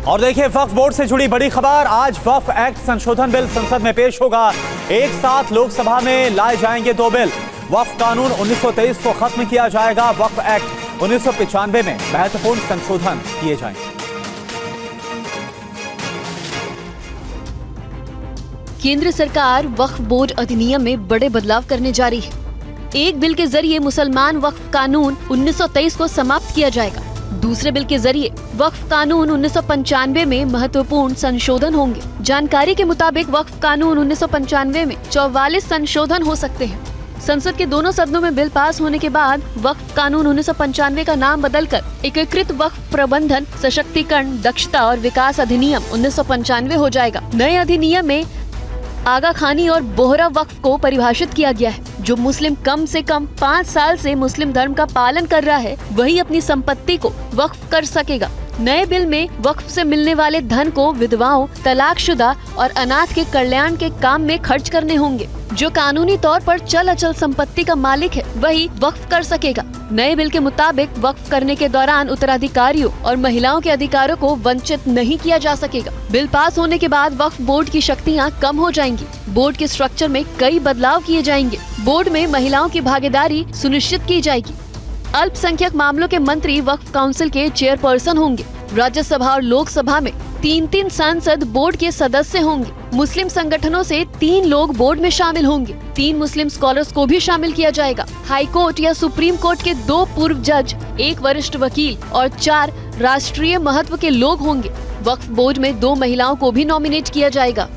और देखिए वक्फ बोर्ड से जुड़ी बड़ी खबर। आज वक्फ एक्ट संशोधन बिल संसद में पेश होगा। एक साथ लोकसभा में लाए जाएंगे दो बिल। वक्फ कानून 1923 को खत्म किया जाएगा। वक्फ एक्ट 1995 में महत्वपूर्ण संशोधन किए जाएंगे। केंद्र सरकार वक्फ बोर्ड अधिनियम में बड़े बदलाव करने जा रही है। एक बिल के जरिए मुसलमान वक्फ कानून 1923 को समाप्त किया जाएगा। दूसरे बिल के जरिए वक्फ कानून 1995 में महत्वपूर्ण संशोधन होंगे। जानकारी के मुताबिक वक्फ कानून 1995 में 44 संशोधन हो सकते हैं। संसद के दोनों सदनों में बिल पास होने के बाद वक्फ कानून 1995 का नाम बदलकर एकीकृत वक्फ प्रबंधन, सशक्तिकरण, दक्षता और विकास अधिनियम 1995 हो जाएगा। नए अधिनियम में आगा खानी और बोहरा वक्फ को परिभाषित किया गया है। जो मुस्लिम कम से कम 5 साल से मुस्लिम धर्म का पालन कर रहा है वही अपनी संपत्ति को वक्फ कर सकेगा। नए बिल में वक्फ से मिलने वाले धन को विधवाओं, तलाकशुदा और अनाथ के कल्याण के काम में खर्च करने होंगे। जो कानूनी तौर पर चल अचल संपत्ति का मालिक है वही वक्फ कर सकेगा। नए बिल के मुताबिक वक्फ करने के दौरान उत्तराधिकारियों और महिलाओं के अधिकारों को वंचित नहीं किया जा सकेगा। बिल पास होने के बाद वक्फ बोर्ड की शक्तियाँ कम हो जाएंगी। बोर्ड के स्ट्रक्चर में कई बदलाव किए जाएंगे। बोर्ड में महिलाओं की भागीदारी सुनिश्चित की जाएगी। अल्पसंख्यक मामलों के मंत्री वक्फ काउंसिल के चेयरपर्सन होंगे। राज्यसभा और लोकसभा में 3-3 सांसद बोर्ड के सदस्य होंगे। मुस्लिम संगठनों से 3 लोग बोर्ड में शामिल होंगे। 3 मुस्लिम स्कॉलर्स को भी शामिल किया जाएगा। हाई कोर्ट या सुप्रीम कोर्ट के 2 पूर्व जज, 1 वरिष्ठ वकील और 4 राष्ट्रीय महत्व के लोग होंगे। वक्फ बोर्ड में 2 महिलाओं को भी नॉमिनेट किया जाएगा।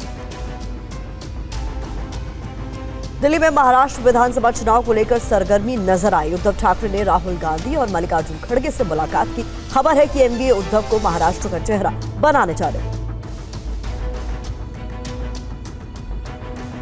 दिल्ली में महाराष्ट्र विधानसभा चुनाव को लेकर सरगर्मी नजर आई। उद्धव ठाकरे ने राहुल गांधी और मल्लिकार्जुन खड़गे से मुलाकात की। खबर है कि एनडीए उद्धव को महाराष्ट्र का चेहरा बनाने जा रहे हैं।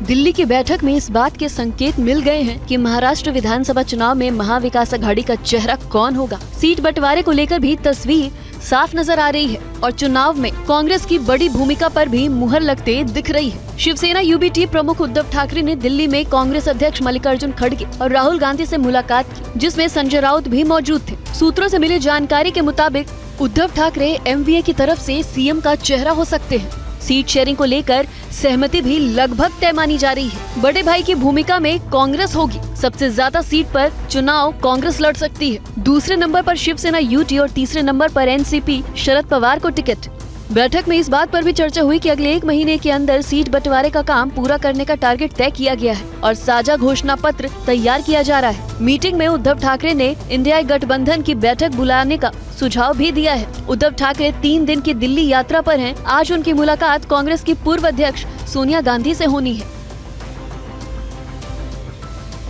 दिल्ली की बैठक में इस बात के संकेत मिल गए हैं कि महाराष्ट्र विधानसभा चुनाव में महाविकास अघाड़ी का चेहरा कौन होगा। सीट बंटवारे को लेकर भी तस्वीर साफ नजर आ रही है और चुनाव में कांग्रेस की बड़ी भूमिका पर भी मुहर लगते दिख रही है। शिवसेना यूबीटी प्रमुख उद्धव ठाकरे ने दिल्ली में कांग्रेस अध्यक्ष मल्लिकार्जुन खड़गे और राहुल गांधी से मुलाकात की, जिसमें संजय राउत भी मौजूद थे। सूत्रों से मिली जानकारी के मुताबिक उद्धव ठाकरे एमवीए की तरफ से सीएम का चेहरा हो सकते हैं। सीट शेयरिंग को लेकर सहमति भी लगभग तय मानी जा रही है। बड़े भाई की भूमिका में कांग्रेस होगी। सबसे ज्यादा सीट पर चुनाव कांग्रेस लड़ सकती है। दूसरे नंबर पर शिवसेना यूटी और तीसरे नंबर पर एनसीपी शरद पवार को टिकट। बैठक में इस बात पर भी चर्चा हुई कि अगले 1 महीने के अंदर सीट बंटवारे का काम पूरा करने का टारगेट तय किया गया है और साझा घोषणा पत्र तैयार किया जा रहा है। मीटिंग में उद्धव ठाकरे ने इंडिया गठबंधन की बैठक बुलाने का सुझाव भी दिया है। उद्धव ठाकरे 3 दिन की दिल्ली यात्रा पर हैं। आज उनकी मुलाकात कांग्रेस की पूर्व अध्यक्ष सोनिया गांधी से होनी है।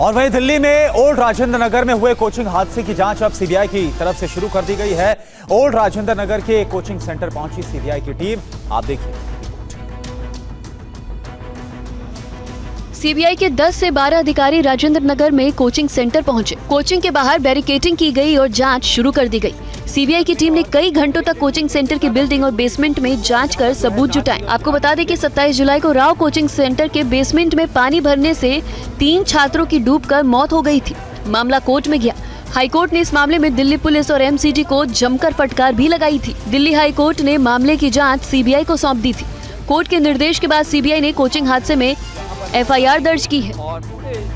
और वहीं दिल्ली में ओल्ड राजेंद्र नगर में हुए कोचिंग हादसे की जांच अब सीबीआई की तरफ से शुरू कर दी गई है। ओल्ड राजेंद्र नगर के कोचिंग सेंटर पहुंची सीबीआई की टीम। आप देखिए। सीबीआई के 10 से 12 अधिकारी राजेंद्र नगर में कोचिंग सेंटर पहुंचे। कोचिंग के बाहर बैरिकेडिंग की गई और जांच शुरू कर दी गई। सीबीआई की टीम ने कई घंटों तक कोचिंग सेंटर की बिल्डिंग और बेसमेंट में जांच कर सबूत जुटाए। आपको बता दें कि 27 जुलाई को राव कोचिंग सेंटर के बेसमेंट में पानी भरने से 3 छात्रों की डूबकर मौत हो गई थी। मामला कोर्ट में गया। हाईकोर्ट ने इस मामले में दिल्ली पुलिस और एमसीडी को जमकर फटकार भी लगाई थी। दिल्ली हाईकोर्ट ने मामले की जाँच सीबीआई को सौंप दी थी। कोर्ट के निर्देश के बाद सीबीआई ने कोचिंग हादसे में एफआईआर दर्ज की है।